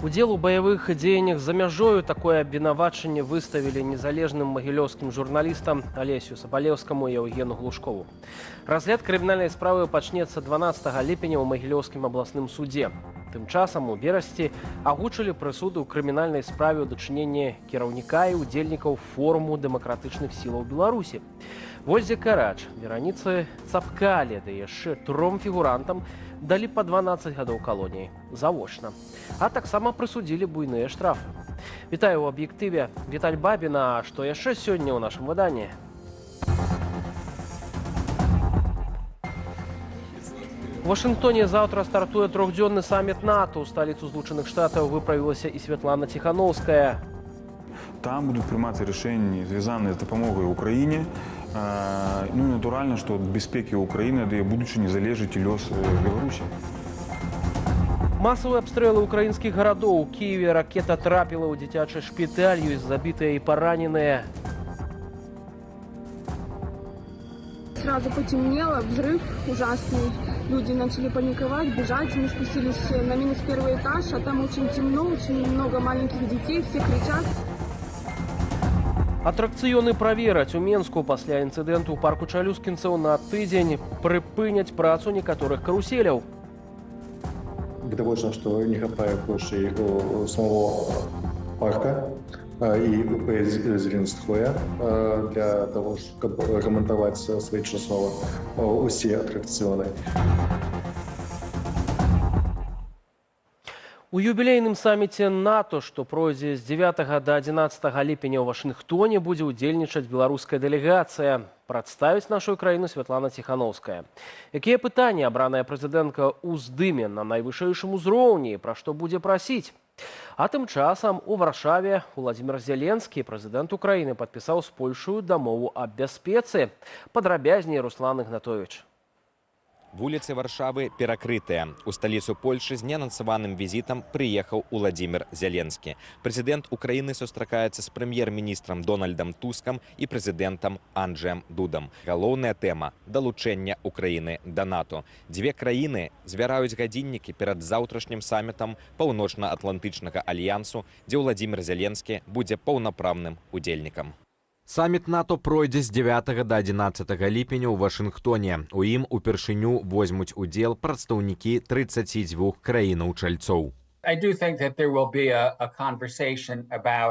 Удзел у баявых дзеяннях за мяжою такое абвінавачанне выставілі незалежным магілёўскім журналістам Алесю Сабалеўскаму і Еўгену Глушкову. Разгляд крымінальнай справы пачнецца 12 ліпеня ў магілёўскім абласным судзе. Тым часам у берасці агучылі прысуды ў крымінальнай справе ў дачыненні кіраўніка і удзельнікаў форуму дэмакратычных сілаў Беларусі. Вользе Карач, Вераніцы Цапкале ды яшчэ 3 фігурантам далі па 12 гадоў калоніі завочна. А таксама прысудзілі буйныя штрафы. Вітаю ў аб'ектыве. Віталь Бабіна, што яшчэ сёння ў нашым выданні? У Вашынгтоне заўтра стартуе 3-дзённы саміт НАТО. У сталіцу Злучаных Штатаў выправілася і Святлана Ціхановская. Там будут приниматься решения, связанные с допомогой Украине. Ну и натурально, что от безпеки Украины да и будучи залежить и лёс Беларуси. Масавыя абстрэлы украінскіх гарадоў. У Киеве ракета трапіла ў дзіцячы шпіталь, ёсць забітыя і параненыя. Сразу потемнело, взрыв ужасный. Люди начали паниковать, бежать. Мы спустились на минус 1 этаж, а там очень темно, очень много маленьких детей, все кричат. Атракцыёны правераць. У Менску пасля інцыдэнту ў парку Чалюскінцаў на тыдзень прыпыняць працу некаторых каруселяў. Відавочна, што не хапае грошай у самого парка і Зеленское для того, каб ремонтаваць своечасова усе атракцыёны. У юбілейным саміце НАТО, што пройдзе з 9 да 11 ліпеня ў Вашынгтоне, будзе ўдзельнічаць беларуская дэлегацыя. Прадставіць нашу краіну Святлана Ціхановская. Якія пытанні абраная прэзідэнтка ўздыме на найвышэйшым узроўні, пра што будзе прасіць? А тым часам у Варшаве Уладзімір Зеленскі, прэзідэнт Украіны, падпісаў з Польшаю дамову аб бяспецы. Падрабязней Руслан Ігнатовіч. Вуліцы Варшавы перакрытыя. У сталіцу Польшы з неанансаваным візітам прыехаў Уладзімір Зеленскі. Прэзідэнт Украіны сустракаецца з прэм'ер-міністрам Дональдам Тускам і прэзідэнтам Анджэем Дудам. Галоўная тэма – далучэння Украіны да НАТО. Дзве краіны звяраюць гадзіннікі перад заўтрашнім самітам Паўночна-Атлантычнага альянсу, дзе Уладзімір Зеленскі будзе паўнапраўным удзельнікам. Саміт НАТО пройдзе з 9 да 11 ліпеня ў Вашынгтоне. У ім упершыню возьмуць удзел прадстаўнікі 32 краінаў-чальцоў.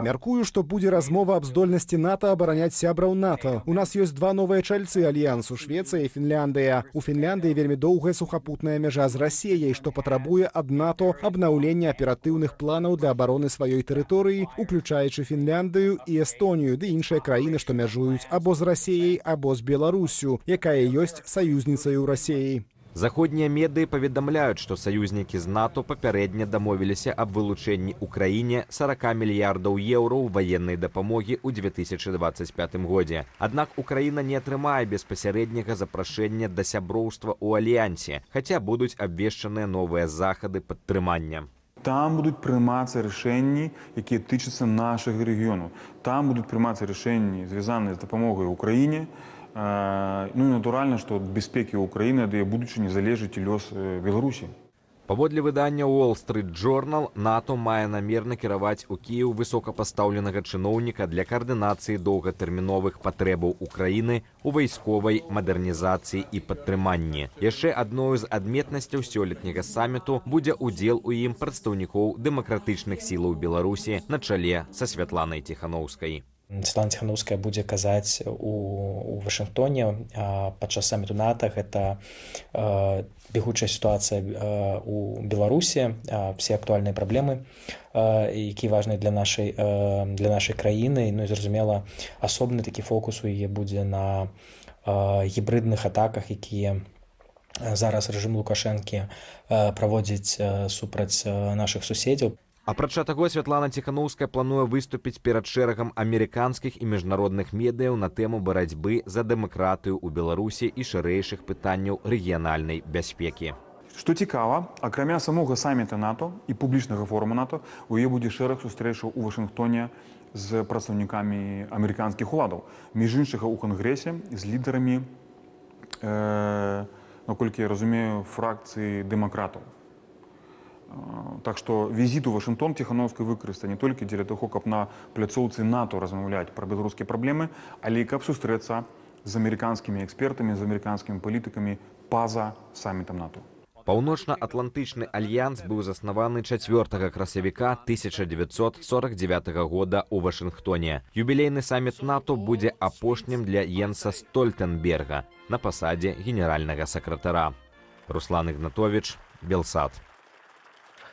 Мяркую, што будзе размова аб здольнасці НАТО абараняць сябраў НАТО. У нас ёсць 2 новыя чальцы альянсу – Швецыя і Фінляндыя. У Фінляндыі вельмі доўгая сухапутная мяжа з Расіяй, што патрабуе ад НАТО абнаўлення аператыўных планаў для абароны сваёй тэрыторыі, уключаючы Фінляндыю і Эстонію ды іншыя краіны, што мяжуюць або з Расіяй, або з Беларуссю, якая ёсць саюзніцай у Расіі. Заходнія медыі паведамляюць, што саюзнікі з НАТО папярэдне дамовіліся аб вылучэнні Украіне 40 мільярдаў еўраў ваеннай дапамогі ў 2025 годзе. Аднак Украіна не атрымае беспасярэдняга запрашэння да сяброўства ў альянсе, хаця будуць абвешчаныя новыя захады падтрымання. Там будут приниматься решения, которые тычатся наших регионов. Там будут приниматься решения, связанные с допомогой Украине. Ну і натуральна, што ад бяспекі Украіны да і будучыні залежыць і лёс Беларусі. Паводле выдання Wall Street Journal, НАТО мае намер накіраваць у Кіеў высокапастаўленага чыноўніка для каардынацыі доўгатэрміновых патрэбаў Украіны у вайсковай мадэрнізацыі і падтрыманні. Яшчэ адной з адметнасцяў сёлетняга саміту будзе ўдзел у ім прадстаўнікоў дэмакратычных сілаў Беларусі на чале са Святланай Ціхановскай. Святлана Ціхановская будзе казаць у Вашынгтоне падчас саміту НАТО. Гэта бегучая сітуацыя у Беларусі, все актуальныя праблемы, якія важныя для нашай краіны. Ну і зразумела, асобны такі фокус у яе будзе на гібридных атаках, якія зараз рэжым Лукашэнкі праводзіць супраць нашых суседзяў. Апрача таго, Святлана Ціхановская плануе выступіць перад шэрагам амерыканскіх і міжнародных медыяў на тэму барацьбы за дэмакратыю ў Беларусі і шырэйшых пытанняў рэгіянальнай бяспекі. Што цікава, акрамя самога саміта НАТО і публічнага форума НАТО, у яе будзе шэраг сустрэчаў у Вашынгтоне з прадстаўнікамі амерыканскіх уладаў. Між іншага, у Кангрэсе з лідарамі, наколькі я разумею, фракцыі дэмакратаў. Так што візіт у Вашынгтон Ціхановскай выкарыстаць не толькі дзеля таго, каб на пляцоўцы НАТО размаўляць пра беларускія праблемы, але і каб сустрэцца з амерыканскімі экспертамі, з амерыканскімі палітыкамі па-за самітам НАТО. Паўночна-атлантычны альянс быў заснаваны 4 красавіка 1949 года ў Вашынгтоне. Юбілейны саміт НАТО будзе апошнім для Йенса Стольтенберга на пасадзе генеральнага сакратара. Руслан Ігнатович, Белсат.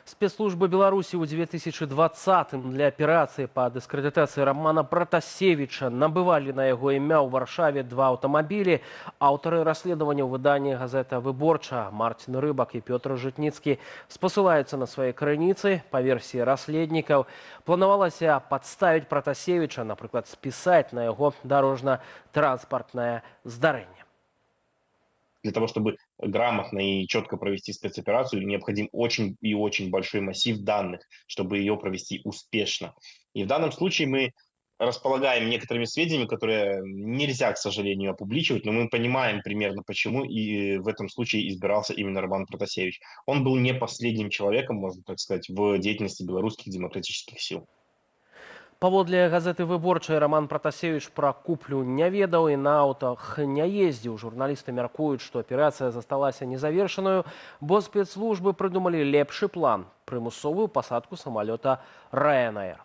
Спецслужбы Беларуси ў 2020-м для аперацыі па дыскрэдытацыі Романа Пратасевіча набывалі на яго імя ў Варшаве 2 аўтамабілі. Аўтары расследавання ў выданні газета «Выборча» Марцін Рыбак і Пётр Жытніцкі спасылаюцца на свае крыніцы. Па версіі расследнікаў, планавалася падставіць Пратасевіча, напрыклад, спісаць на яго дарожна-транспартнае здарэнне. Для того, чтобы грамотно и четко провести спецоперацию, необходим очень и очень большой массив данных, чтобы ее провести успешно. И в данном случае мы располагаем некоторыми сведениями, которые нельзя, к сожалению, опубличивать, но мы понимаем примерно, почему и в этом случае избирался именно Роман Пратасевич. Он был не последним человеком, можно так сказать, в деятельности белорусских демократических сил. Паводле газеты «Выборчай» Роман Пратасевич пра куплю не ведаў і на аўтах не ездзіў. Журналісты мяркуюць, што аперацыя засталася незавершаную, бо спецслужбы прыдумалі лепшы план – прымусовую пасадку самалёта Ryanair.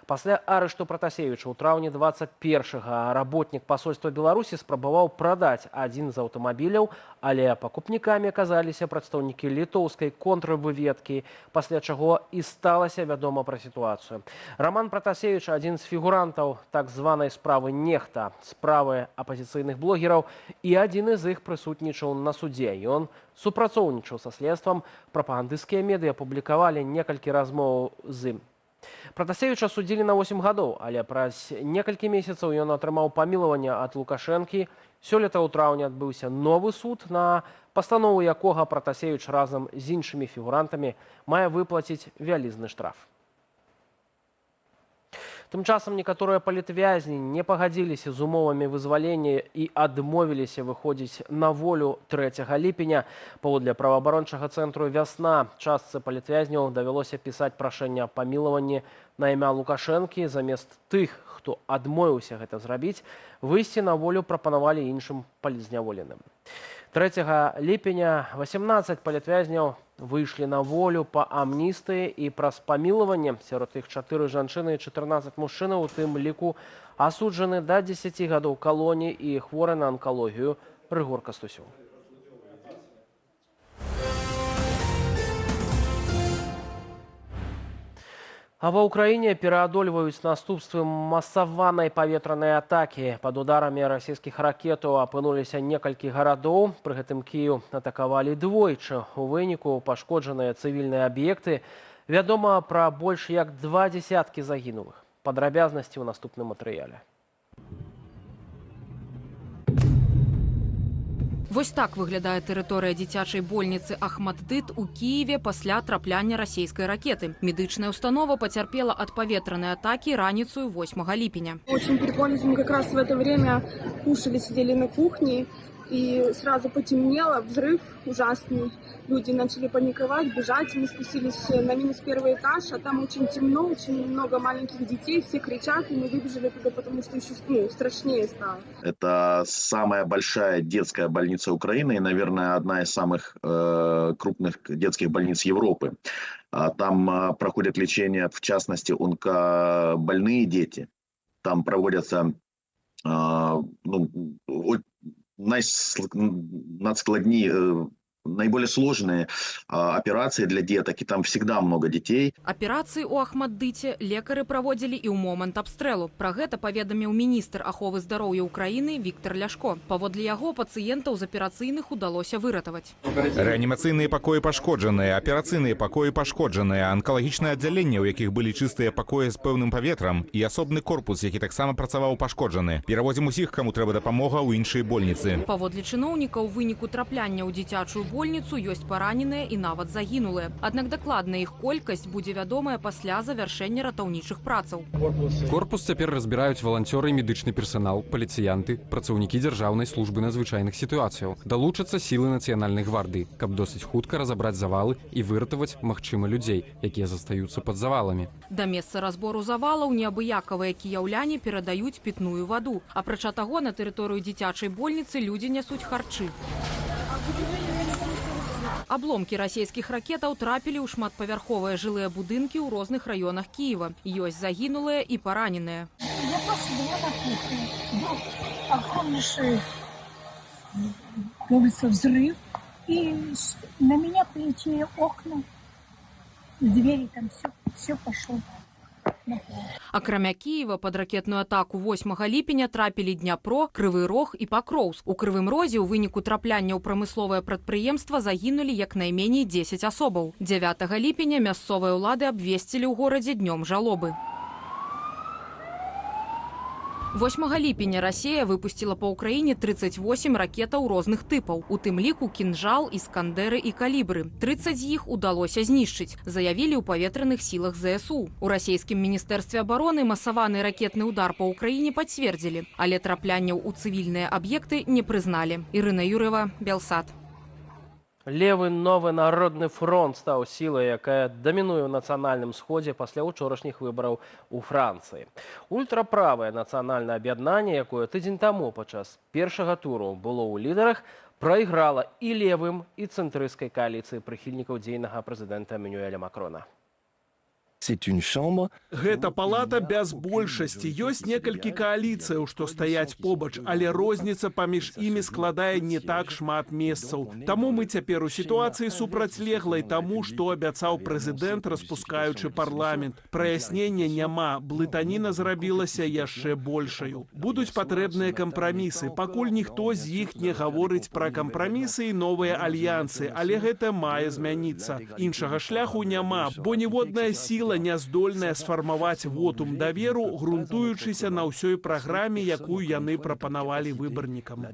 Пасля арышту Пратасевіча ў траўні 21-га работнік пасольства Беларусі спрабаваў прадаць адзін з аўтамабіляў, але пакупнікамі аказаліся прадстаўнікі літоўскай контрвыведкі, пасля чаго і сталася вядома пра сітуацыю. Роман Пратасевіч – адзін з фігурантаў так званай справы «Нехта», справы апазіцыйных блогераў, і адзін з іх прысутнічаў на судзе. Ён супрацоўнічаў са следствам, прапагандысцкія медыа апублікавалі некалькі размоваў з ім. Пратасевіча судзілі на 8 гадоў, але праз некалькі месяцаў ён атрымаў памілаванне ад Лукашэнкі. Сёлета ў траўні адбыўся новы суд, на пастанову якога Пратасевіч разам з іншымі фігурантамі мае выплаціць вялізны штраф. Тым часам некаторыя палітвязні не пагадзіліся з умовамі вызвалення і адмовіліся выходзіць на волю 3 ліпеня. Паводле праваабарончага цэнтру «Вясна» частцы палітвязняў давялося пісаць прашэнне аб памілаванні на імя Лукашэнкі. Замест тых, хто адмовіўся гэта зрабіць, выйсці на волю прапанавалі іншым палітзняволеным. 3 ліпеня 18 палітвязняў выйшлі на волю па амністыі і праз памілаванне. Сярод іх 4 жанчыны і 14 мужчынаў, у тым ліку асуджаны да 10 гадоў калоніі і хворы на анкалогію Рыгор Кастусёў. А ва ўкраіне пераадольваюць наступствы масаванай паветранай атакі. Пад ударамі расійскіх ракетаў апынуліся некалькі гарадоў. Пры гэтым Кіеў атакавалі двойчы. У выніку пашкоджаныя цывільныя аб'екты. Вядома пра больш як 20 загінулых. Падрабязнасці ў наступным матэрыяле. Вось так выглядае тэрыторыя дзіцячай больніцы Ахмаддыт у Кіеве пасля трапляння расійскай ракеты. Медычная установа пацярпела ад паветранай атакі раніцаю 8 ліпеня. Очень перепугались, мы как раз в это время кушали, сидели на кухне, и сразу потемнело, взрыв ужасный. Люди начали паниковать, бежать. Мы спустились на -1 этаж, а там очень темно, очень много маленьких детей, все кричат, и мы выбежали туда, потому что еще страшнее стало. Это самая большая детская больница Украины и, наверное, одна из самых крупных детских больниц Европы. Там проходят лечение, в частности, онкобольные дети. Там проводятся наиболее сложные операции для деток, и там всегда много детей. Аперацыі ў Ахмаддыце лекары праводзілі і ў момант абстрэлу. Пра гэта паведаміў міністр аховы здароўя Украіны Віктор Ляшко. Паводле яго пацыентаў з аперацыйных удалося выратаваць. Рэанімацыйныя пакоі пашкоджаныя, аперацыйныя пакоі пашкоджаныя, анкалагічныя аддзяленні, у якіх былі чыстыя пакоі з пэўным паветрам, і асобны корпус, які таксама працаваў пашкоджаны. Перавозім усіх, каму трэба дапамога ў іншыя больніцы. Паводле чыноўнікаў, у выніку трапляння ў дзіцячую больніцу, ёсць параненыя і нават загінулыя. Аднак дакладная іх колькасць будзе вядомая пасля завяршэння ратаўнічых працаў. Корпус цяпер разбіраюць валанцёры і медычны персанал, паліцыянты, працаўнікі дзяржаўнай службы надзвычайных сітуацыяў. Далучацца сілы нацыянальнай гвардыі, каб досыць хутка разабраць завалы і выратаваць, магчыма, людзей, якія застаюцца пад заваламі. Да месца разбору завалаў неабыякавыя кіяўляне перадаюць пітную ваду. Апрача таго, на тэрыторыю дзіцячай больніцы людзі нясуць харчы. Абломкі расійскіх ракетаў трапілі ў шматпавярховыя жылыя будынкі ў розных раёнах Кіева. Ёсць загінулыя і параненыя. Я просто была на кухне. Был огромнейший, говорится, взрыв. И на меня полетели окна, двери, там все пошло. Акрамя Кіева пад ракетную атаку 8 ліпеня трапілі Дняпро, Крывы Рог і Пакроўск. У Крывым Розе ў выніку трапляння ў прамысловае прадпрыемства загінулі як найменей 10 асобаў. 9 ліпеня мясцовыя ўлады абвесцілі ў горадзе днём жалобы. 8 ліпеня Расія выпусціла па ўкраіне 38 ракетаў розных тыпаў, у тым ліку «Кінжал», «Іскандеры» і «Калібры». 30 з іх удалося знішчыць, заявілі ў паветраных сілах ЗСУ. У расійскім міністэрстве абароны масаваны ракетны удар па ўкраіне пацвердзілі, але траплянняў у цывільныя аб'екты не прызналі. Ірына Юрыва, Белсат. Левы новы народны фронт стаў сілай, якая дамінуе ў нацыянальным сходзе пасля ўчорашніх выбараў у Францыі. Ультраправае нацыянальнае аб'яднанне, якое тыдзень таму падчас першага туру было ў лідарах, прайграла і левым, і цэнтрысцкай кааліцыі прыхільнікаў дзейнага прэзідэнта Эммануэля Макрона. Гэта палата без большасці. Ёсць некалькі кааліцыяў, што стаяць побач, але розніца паміж імі складае не так шмат месцаў. Таму мы цяпер у сітуацыі супрацьлеглай таму, што абяцаў прэзідэнт, распускаючы парламент. Праяснення няма, блытаніна зрабілася яшчэ большаю. Будуць патрэбныя кампрамісы. Пакуль ніхто з іх не гаворыць пра кампрамісы і новыя альянсы, але гэта мае змяніцца. Іншага шляху няма, бо ніводная сіла не здольная сфармаваць вотум даверу, грунтуючыся на ўсёй праграме, якую яны прапанавалі выбарнікам.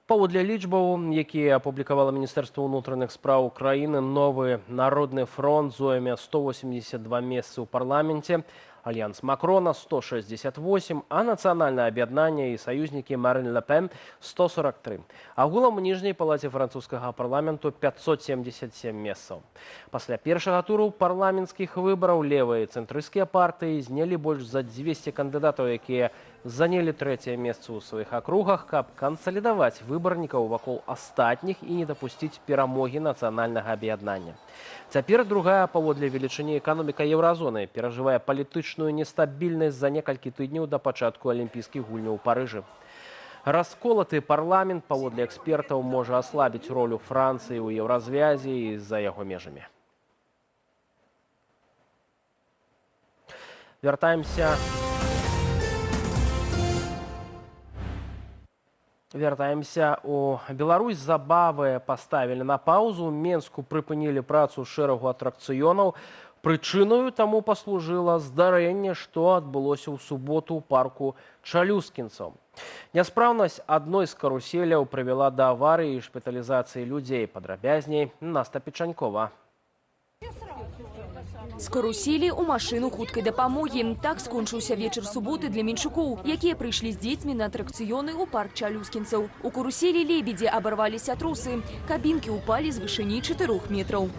Паводле лічбаў, якія апублікавала Міністэрства ўнутраных спраў краіны, новы народны фронт зойме 182 месцы ў парламенце, Альянс Макрона 168, а нацыянальнае аб'яднанне і саюзнікі Марин Ле Пен 143. Агулам у ніжняй палаце французскага парламенту 577 месцаў. Пасля першага туру парламенцкіх выбараў левыя і цэнтрысцкія партыі знялі больш за 200 кандыдатаў, якія занялі трэцяе месца ў сваіх акругах, каб кансалідаваць выбарнікаў вакол астатніх і не дапусціць перамогі нацыянальнага аб'яднання. Цяпер другая паводле велічыні эканоміка еўразоны перажывае палітычную нестабільнасць за некалькі тыдняў да пачатку алімпійскіх гульняў у Парыжы. Расколаты парламент, паводле экспертаў, можа аслабіць ролю Францыі ў еўразвязе і за яго межамі. Вяртаемся у Беларусь. Забавы паставілі на паузу. У Менску прыпынілі працу шэрагу атракцыёнаў. Прычынаю таму паслужыла здарэнне, што адбылося ў суботу ў парку чалюскінцаў. Няспраўнасць адной з каруселяў прывяла да аварыі і шпіталізацыі людзей. Падрабязней Наста Печанькова. З каруселі ў машыну хуткай дапамогі. Так скончыўся вечар суботы для менчукоў, якія прыйшлі з дзецьмі на атракцыёны ў парк чалюскінцаў. У каруселі лебедзі абарваліся трусы. Кабінкі ўпалі з вышыні 4 метраў.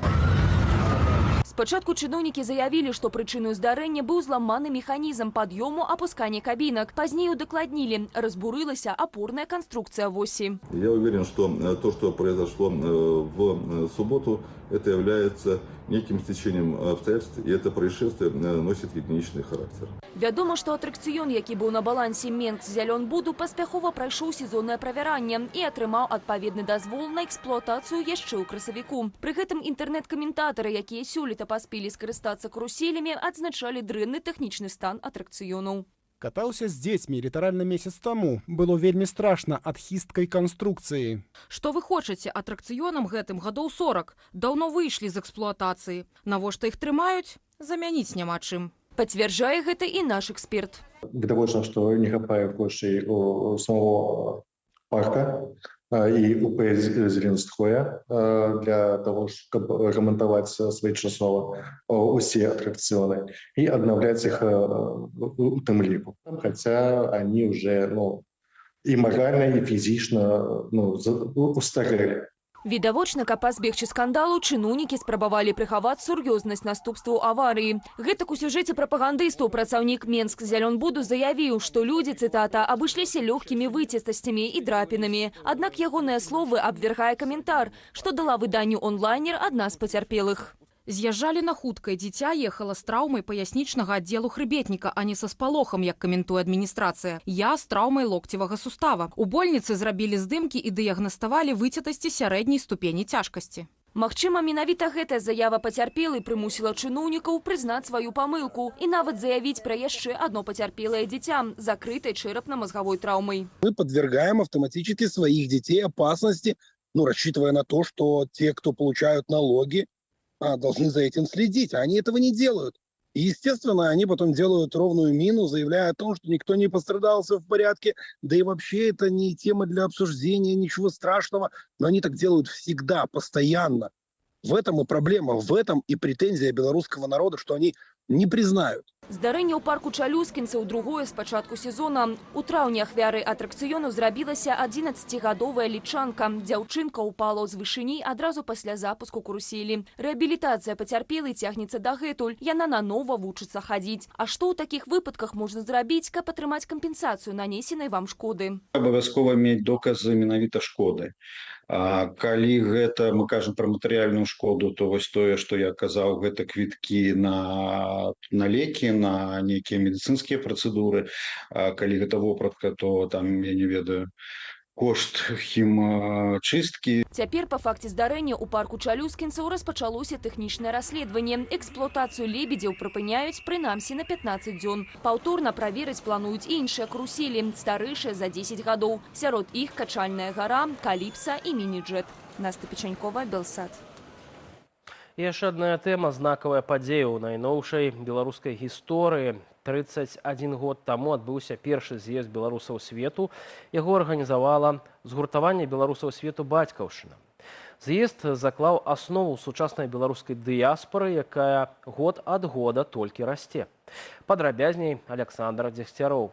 Спачатку чыноўнікі заявілі, што прычыною здарэння быў зламаны механізм пад'ёму апускання кабінак. Пазней удакладнілі, разбурылася апорная канструкцыя восі. Я уверен, что то, что произошло в субботу, это является неким стечением обстоятельств, и это происшествие носит единичный характер. Вядома, што атракцыён, які быў на балансе Менск-Зялёнбуду, паспяхова прайшоў сезоннае правяранне і атрымаў адпаведны дазвол на эксплуатацыю яшчэ ў красавіку. Пры гэтым інтэрнэт-каментатары, якія сёлета паспелі скарыстацца каруселямі, адзначалі дрэнны тэхнічны стан атракцыёнаў. Катаўся з дзецьмі літаральна месяц таму. Было вельмі страшна ад хісткай канструкцыі. Што вы хочаце атракцыёнам гэтым гадоў 40? Даўно выйшлі з эксплуатацыі. Навошта іх трымаюць? Замяніць няма чым. Пацвярджае гэта і наш эксперт. Відавочна, што не хапае грошай у самого парка, і УП Зеленское для того, щоб ремонтувати своєчасно усі атракціони і відновляти їх у тим ліку. Хоча вони вже і морально, і фізично устарели. Відавочна, каб пазбегчы скандалу, чыноўнікі спрабавалі прыхаваць сур'ёзнасць наступстваў аварыі. Гэтак у сюжэце прапагандыстаў працаўнік Менск-Зялёнбуду заявіў, што людзі, цытата, абышліся лёгкімі выцістасцямі і драпінамі. Аднак ягоныя словы абвяргае каментар, што дала выданню онлайнер адна з пацярпелых. З'язджалі на хуткай, дзіця ехала з траўмай паяснічнага аддзелу хрыбетніка, а не са спалохам, як каментуе адміністрацыя. Я з траўмай локцевага сустава. У больніцы зрабілі здымкі і дыягнаставалі выцятасці сярэдняй ступені цяжкасці. Магчыма, менавіта гэтая заява пацярпелай прымусіла чыноўнікаў прызнаць сваю памылку і нават заявіць пра яшчэ одно пацярпелае дзіця з закрытай чэрапна-мозговой траўмай. Мы подвергаем автоматически своих детей опасности, рассчитывая на то, что те, кто получают налоги, должны за этим следить, а они этого не делают. И, естественно, они потом делают ровную мину, заявляя о том, что никто не пострадал, все в порядке, да и вообще это не тема для обсуждения, ничего страшного. Но они так делают всегда, постоянно. В этом и проблема, в этом и претензия белорусского народа, что они не признают. Здарэнне ў парку Чалюскінцаў другое з пачатку сезона. У траўні ахвярай атракцыёну зрабілася 11гадовая лічанка. Дзяўчынка ўпала з вышыні адразу пасля запуску каруселі. Рэабілітацыя пацярпелай цягнецца дагэтуль. Яна нанова вучыцца хадзіць. А што ў такіх выпадках можна зрабіць, каб атрымаць кампенсацыю нанесенай вам шкоды? Абавязкова мець доказы менавіта шкоды. Калі гэта мы кажам пра матэрыяльную шкоду, то вось тое, што я казаў, гэта квіткі на лекі, на нейкія медыцынскія працэдуры. Калі гэта вопратка, то там, я не ведаю, кошт хімчысткі. Цяпер па факце здарэння ў парку Чалюскінцаў распачалося тэхнічнае расследаванне. Эксплуатацыю лебедзяў прыпыняюць прынамсі на 15 дзён. Паўторна праверыць плануюць і іншыя каруселі, старэйшыя за 10 гадоў. Сярод іх качальная гара, каліпса і міні-джет. Настя Печанькова, Белсат. І яшчэ адна тэма, знакавая падзея ў найноўшай беларускай гісторыі. 31 год таму адбыўся першы з'езд беларусаў свету. Яго арганізавала згуртаванне беларусаў свету «Бацькаўшчына». З'езд заклаў аснову сучаснай беларускай дыяспоры, якая год ад года толькі расце. Падрабязней Александр Дзегцяроў.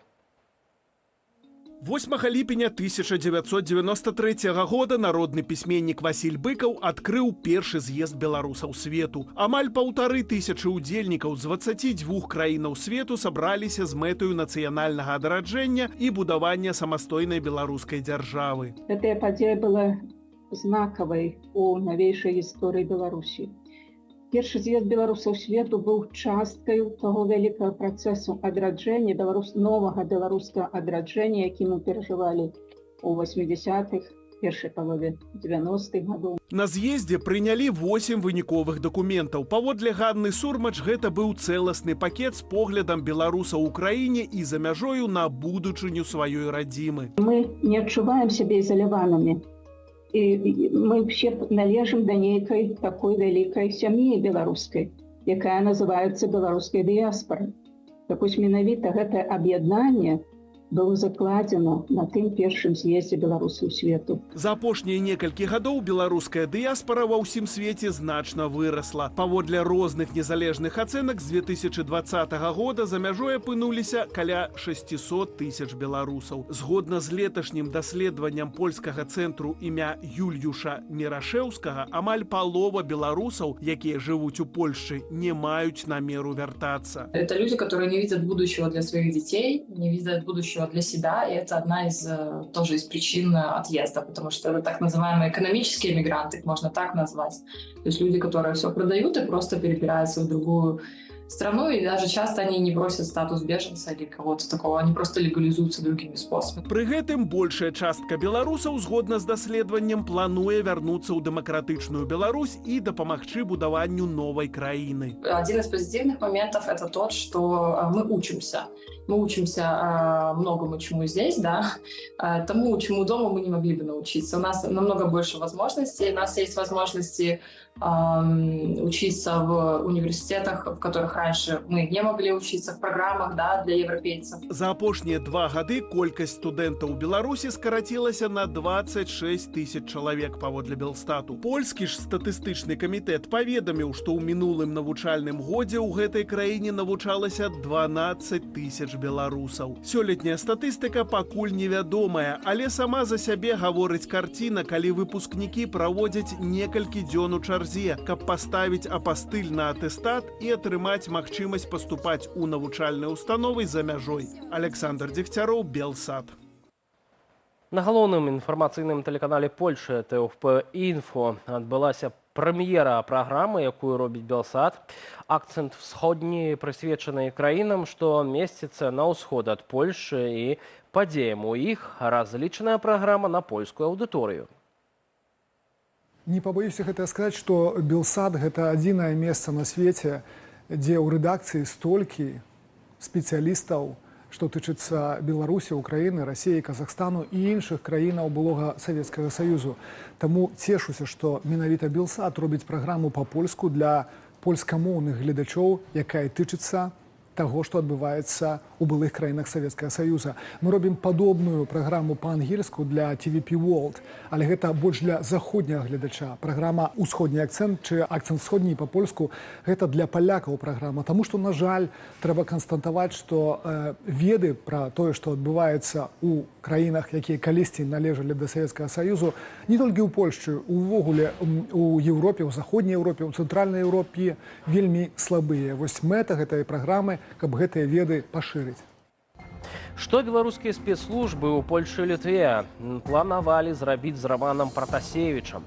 8 ліпеня 1993 года народны пісьменнік Васіль Быкаў адкрыў першы з'езд беларусаў свету. Амаль 1500 удзельнікаў з 22 краінаў свету сабраліся з мэтаю нацыянальнага адраджэння і будавання самастойнай беларускай дзяржавы. Гэтая падзея была знакавай у навейшай гісторыі Беларусі. Першы з'езд беларусаў свету быў часткай таго вялікага працэсу адраджэння, новага беларускага адраджэння, які мы перажывалі ў 80-х, першай палове 90-х гадоў. На з'ездзе прынялі 8 выніковых дакументаў. Паводле Ганны Сурмач, гэта быў цэласны пакет з поглядам беларусаў у краіне і за мяжою на будучыню сваёй радзімы. Мы не адчуваем сябе ізаляванымі. І мы все належым да нейкай такой вялікай сям'і беларускай, якая называецца беларускай дыяспорай. Так вось менавіта гэтае аб'яднанне было закладзена на тым першым з'ездзе беларусаў свету. За апошнія некалькі гадоў беларуская дыяспора ва ўсім свеце значна вырасла. Паводле розных незалежных ацэнак з 2020 года за мяжой апынуліся каля 600 тысяч беларусаў. Згодна з леташнім даследаваннем польскага цэнтру імя Юльюша Мірашэўскага, амаль палова беларусаў, якія жывуць у Польшчы, не маюць намеру вяртацца. Это люди, которые не видят будущего для своих детей, не видят будущего для себя, и это одна из тоже из причин отъезда, потому что это так называемые экономические мигранты, их можно так назвать. То есть люди, которые все продают и просто перебираются в другую страну, и даже часто они не просят статус беженца или кого-то такого, они просто легализуются другими способами. Пры гэтым большая частка беларусаў, згодна з даследаваннем, плануе вярнуцца ў дэмакратычную Беларусь і дапамагчы будаванню новай краіны. Один из позитивных моментов — это тот, что мы учимся. мы учимся многому чему здесь, да, тому, чему дома мы не могли бы научиться. У нас намного больше возможностей, у нас есть возможности учиться в университетах, в которых раньше мы не могли учиться, в программах, да, для европейцев. За апошнія 2 гады колькасць студэнтаў у Беларусі скарацілася на 26 тысяч чалавек паводле Белстату. Польскі ж статыстычны камітэт паведаміў, што ў мінулым навучальным годзе ў гэтай краіне навучалася 12 тысяч беларусаў. Сёлетняя статыстыка пакуль невядомая, але сама за сябе гаворыць карціна, калі выпускнікі праводзяць некалькі дзён у чарзе, каб паставіць апастыль на атэстат і атрымаць магчымасць паступаць у навучальныя установы за мяжой. Александр Дегтяров, Белсат. На галоўным інфармацыйным тэлеканале Польшы ТФП-Інфо адбылася прэм'ера праграмы, якую робіць Белсат. Акцэнт всходні прысвечаны краінам, што месціцца на ўсход ад Польшы, і падзеям у іх разлічаная праграма на польскую аўдыторыю. Не побоюсь гэта сказаць, што Белсат гэта адзінае месца на свеце, дзе ў рэдакцыі столькі спецыялістаў, што тычыцца Беларусі, Украіны, Расіі, Казахстану і іншых краінаў былога Савецкага Саюзу. Таму цешуся, што менавіта Белсат робіць праграму па-польску для польскамоўных гледачоў, якая тычыцца таго, што адбываецца ў былых краінах Савецкага Саюза. Мы робім падобную праграму па-ангельску для TVP World, але гэта больш для заходняга гледача. Праграма «Усходні акцэнт» ці «Акцэнт сходні» па-польску – гэта для палякаў праграма. Таму што, на жаль, трэба канстатаваць, што веды пра тое, што адбываецца ў краінах, якія калісьці належалі да Савецкага Саюзу, не толькі ў Польшчы, увогуле у Еўропе, у заходняй Еўропе, у цэнтральнай Еўропе вельмі слабыя. Вось мэта гэтай праграмы, каб гэтыя веды пашырыць. Што беларускія спецслужбы ў Польшы і Літве планавалі зрабіць з Романам Пратасевічам?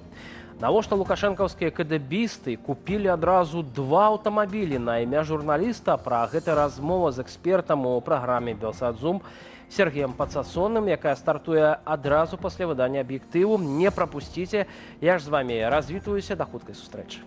Навошта лукашэнкаўскія кэдэбісты купілі адразу 2 аўтамабілі на імя журналіста? Пра гэта размова з экспертам у праграме «Белсат-Зум» Сергеем Пацасоным, якая стартуе адразу пасля выдання «Аб'ектыву». Не прапусціце. Я ж з вамі развітваюся. Да хуткай сустрэчы.